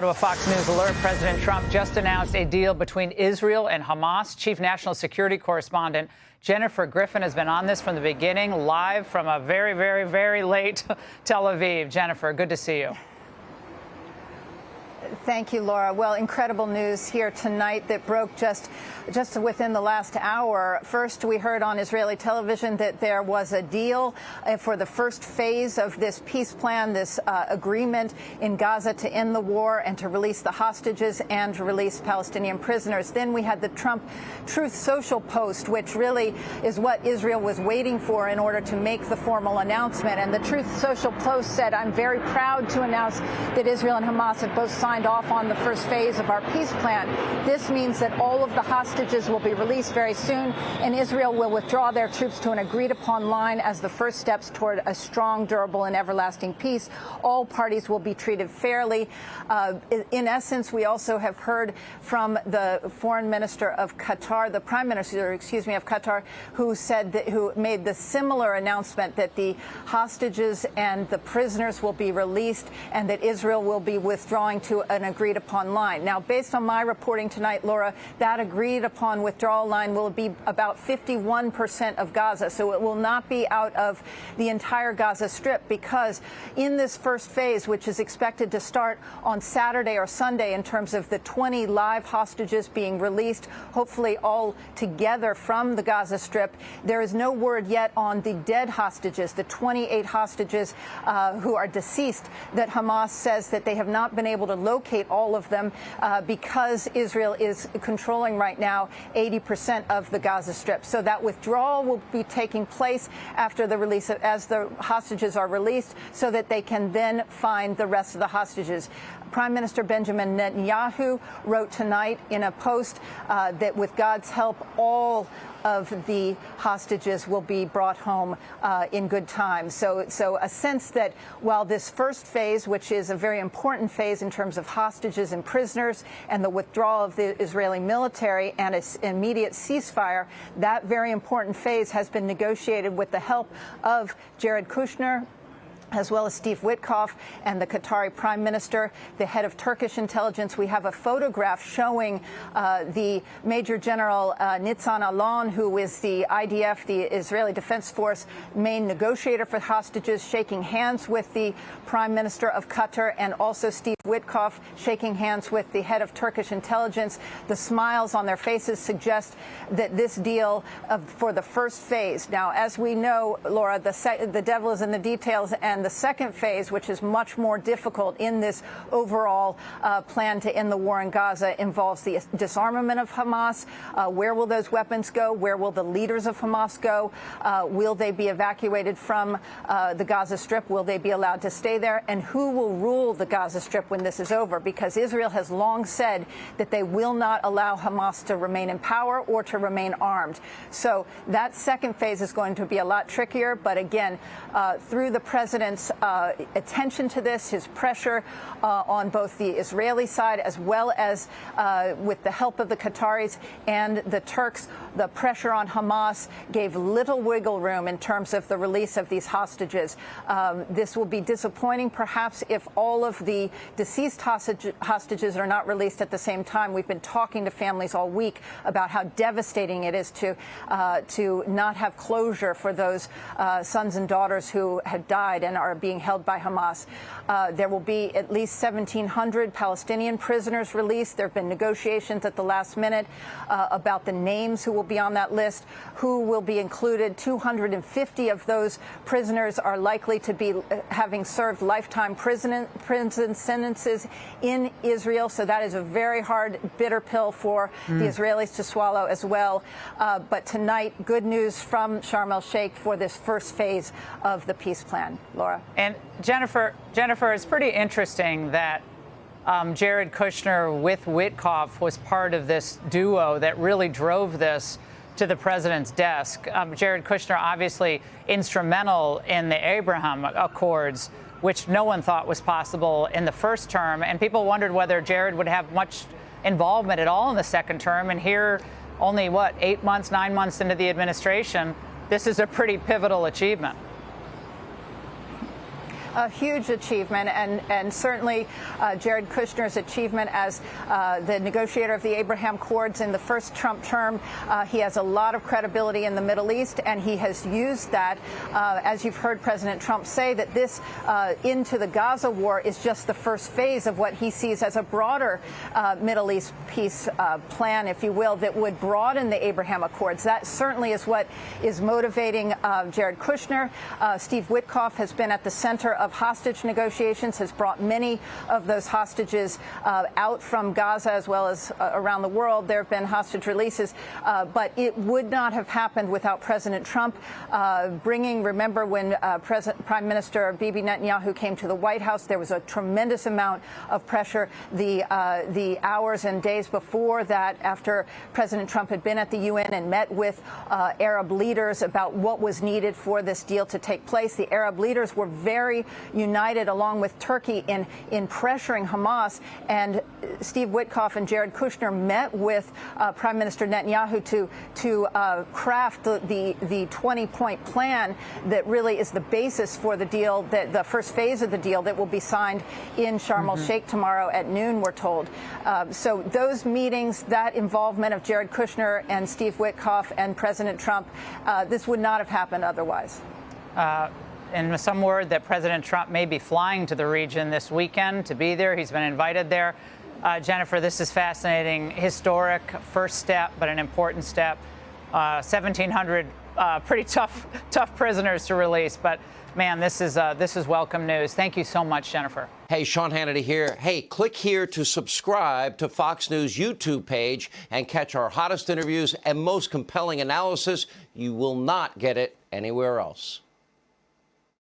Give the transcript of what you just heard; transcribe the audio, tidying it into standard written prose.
To a Fox News alert, President Trump just announced a deal between Israel and Hamas. Chief National Security Correspondent Jennifer Griffin has been on this from the beginning, live from a very, very, very late Tel Aviv. Jennifer, good to see you. Thank you, Laura. Well, incredible news here tonight that broke just within the last hour. First, we heard on Israeli television that there was a deal for the first phase of this peace plan, this agreement in Gaza to end the war and to release the hostages and to release Palestinian prisoners. Then we had the Trump Truth Social post, which really is what Israel was waiting for in order to make the formal announcement. And the Truth Social post said, "I'm very proud to announce that Israel and Hamas have both signed off on the first phase of our peace plan. This means that all of the hostages will be released very soon, and Israel will withdraw their troops to an agreed-upon line as the first steps toward a strong, durable, and everlasting peace. All parties will be treated fairly." In essence, we also have heard from the foreign minister of Qatar, the prime minister, of Qatar, who made the similar announcement that the hostages and the prisoners will be released and that Israel will be withdrawing to an agreed-upon line. Now, based on my reporting tonight, Laura, that agreed-upon withdrawal line will be about 51% of Gaza, so it will not be out of the entire Gaza Strip, because in this first phase, which is expected to start on Saturday or Sunday in terms of the 20 live hostages being released, hopefully all together from the Gaza Strip, there is no word yet on the dead hostages, the 28 hostages who are deceased, that Hamas says that they have not been able to locate all of them because Israel is controlling right now 80% of the Gaza Strip. So that withdrawal will be taking place after the release, as the hostages are released, so that they can then find the rest of the hostages. Prime Minister Benjamin Netanyahu wrote tonight in a post that with God's help, all of the hostages will be brought home in good time. So a sense that while this first phase, which is a very important phase in terms of hostages and prisoners and the withdrawal of the Israeli military and an immediate ceasefire, that very important phase has been negotiated with the help of Jared Kushner, as well as Steve Witkoff and the Qatari Prime Minister, the head of Turkish intelligence. We have a photograph showing the Major General Nitzan Alon, who is the IDF, the Israeli Defense Force, main negotiator for hostages, shaking hands with the Prime Minister of Qatar, and also Steve Witkoff shaking hands with the head of Turkish intelligence. The smiles on their faces suggest that this deal for the first phase. Now, as we know, Laura, the devil is in the details, and the second phase, which is much more difficult in this overall plan to end the war in Gaza, involves the disarmament of Hamas. Where will those weapons go? Where will the leaders of Hamas go? Will they be evacuated from the Gaza Strip? Will they be allowed to stay there? And who will rule the Gaza Strip when this is over? Because Israel has long said that they will not allow Hamas to remain in power or to remain armed. So that second phase is going to be a lot trickier. But again, through the president's attention to this, his pressure on both the Israeli side as well as with the help of the Qataris and the Turks, the pressure on Hamas gave little wiggle room in terms of the release of these hostages. This will be disappointing, perhaps, if all of the deceased hostages are not released at the same time. We've been talking to families all week about how devastating it is to not have closure for those sons and daughters who had died and are being held by Hamas. There will be at least 1,700 Palestinian prisoners released. There have been negotiations at the last minute about the names who will be on that list, who will be included. 250 of those prisoners are likely to be having served lifetime prison sentences in Israel. So that is a very hard, bitter pill for the Israelis to swallow as well. But tonight, good news from Sharm el-Sheikh for this first phase of the peace plan. Laura. And Jennifer, it's pretty interesting that Jared Kushner with Witkoff was part of this duo that really drove this to the president's desk. Jared Kushner, obviously instrumental in the Abraham Accords, which no one thought was possible in the first term. And people wondered whether Jared would have much involvement at all in the second term. And here, only, 8 months, 9 months into the administration, this is a pretty pivotal achievement. a huge achievement, and certainly Jared Kushner's achievement as the negotiator of the Abraham Accords in the first Trump term. He has a lot of credibility in the Middle East, and he has used that, as you've heard President Trump say, that this into the Gaza war is just the first phase of what he sees as a broader Middle East peace plan, if you will, that would broaden the Abraham Accords. That certainly is what is motivating Jared Kushner. Steve Witkoff has been at the center of hostage negotiations, has brought many of those hostages out from Gaza as well as around the world. There have been hostage releases, but it would not have happened without President Trump remember when Prime Minister Bibi Netanyahu came to the White House, there was a tremendous amount of pressure. The hours and days before that, after President Trump had been at the UN and met with Arab leaders about what was needed for this deal to take place, the Arab leaders were very united, along with Turkey, in pressuring Hamas. And Steve Witkoff and Jared Kushner met with Prime Minister Netanyahu to craft the 20-point plan that really is the basis for the deal, the first phase of the deal that will be signed in Sharm el-Sheikh tomorrow at noon, we're told. So those meetings, that involvement of Jared Kushner and Steve Witkoff and President Trump, this would not have happened otherwise. And some word that President Trump may be flying to the region this weekend to be there. He's been invited there. Jennifer, this is fascinating, historic first step, but an important step. 1,700 pretty tough prisoners to release, but man, this is welcome news. Thank you so much, Jennifer. Hey, Sean Hannity here. Hey, click here to subscribe to Fox News YouTube page and catch our hottest interviews and most compelling analysis. You will not get it anywhere else.